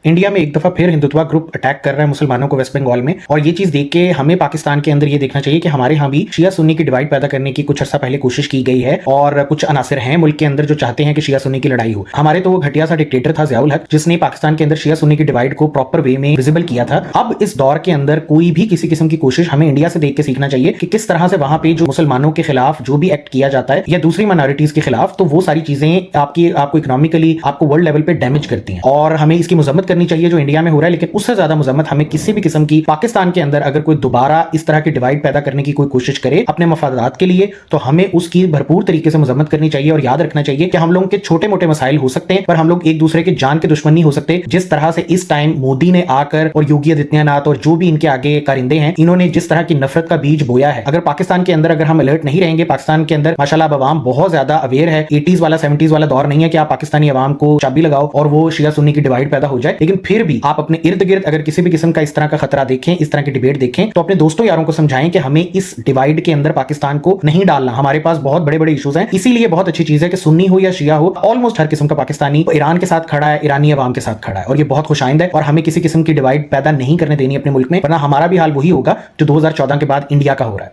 India में एक दफा फिर हिंदुत्व ग्रुप अटैक कर रहा है मुसलमानों को वेस्ट बंगाल में। और ये चीज देख के हमें पाकिस्तान के अंदर ये देखना चाहिए कि हमारे यहाँ भी शिया सुन्नी की डिवाइड पैदा करने की कुछ अर्सा पहले कोशिश की गई है और कुछ अनासिर हैं मुल्क के अंदर जो चाहते हैं कि शिया सुन्नी की लड़ाई हो। हमारे तो वो घटिया सा डिक्टेटर था ज़ियाउल हक, जिसने पाकिस्तान के अंदर शिया सुन्नी की डिवाइड को प्रॉपर वे में विजिबल किया था। अब इस दौर के अंदर कोई भी किसी किस्म की कोशिश हमें इंडिया से देख के सीखना चाहिए कि किस तरह से वहां पे जो मुसलमानों के खिलाफ जो भी एक्ट किया जाता है या दूसरी माइनॉरिटीज के खिलाफ, तो वो सारी चीजें आपको इकोनॉमिकली आपको वर्ल्ड लेवल पे डैमेज करती हैं और हमें इसकी मजम्मत करनी चाहिए जो इंडिया में हो रहा है। लेकिन उससे ज्यादा मजम्मत हमें किसी भी किस्म की पाकिस्तान के अंदर अगर कोई दोबारा इस तरह की डिवाइड पैदा करने की कोई कोशिश करे अपने मफादात के लिए, तो हमें उसकी भरपूर तरीके से मजम्मत करनी चाहिए। और याद रखना चाहिए कि हम लोगों के छोटे मोटे मसाइल हो सकते हैं पर हम लोग एक दूसरे के जान के दुश्मन नहीं हो सकते। जिस तरह से इस टाइम मोदी ने आकर और योगी आदित्यनाथ और जो भी इनके आगे कारिंदे हैं, इन्होंने जिस तरह की नफरत का बीज बोया है, अगर पाकिस्तान के अंदर अगर हम अलर्ट नहीं रहेंगे, पाकिस्तान के अंदर माशाल्लाह अवाम बहुत ज्यादा अवेयर है। 80s वाला 70s वाला दौर नहीं है कि आप पाकिस्तानी अवाम को चाबी लगाओ और वो शिया सुन्नी की डिवाइड पैदा हो जाए। लेकिन फिर भी आप अपने इर्द गिर्द अगर किसी भी किस्म का इस तरह का खतरा देखें, इस तरह की डिबेट देखें, तो अपने दोस्तों यारों को समझाएं कि हमें इस डिवाइड के अंदर पाकिस्तान को नहीं डालना। हमारे पास बहुत बड़े बड़े इश्यूज हैं, इसीलिए बहुत अच्छी चीज है कि सुन्नी हो या शिया हो, ऑलमोस्ट हर किस्म का पाकिस्तानी ईरान के साथ खड़ा है, ईरानी अवाम के साथ खड़ा है और ये बहुत खुशाइंद है। और हमें किसी किस्म की डिवाइड पैदा नहीं करने देनी अपने मुल्क में, वरना हमारा भी हाल वही होगा जो 2014 के बाद इंडिया का हो रहा है।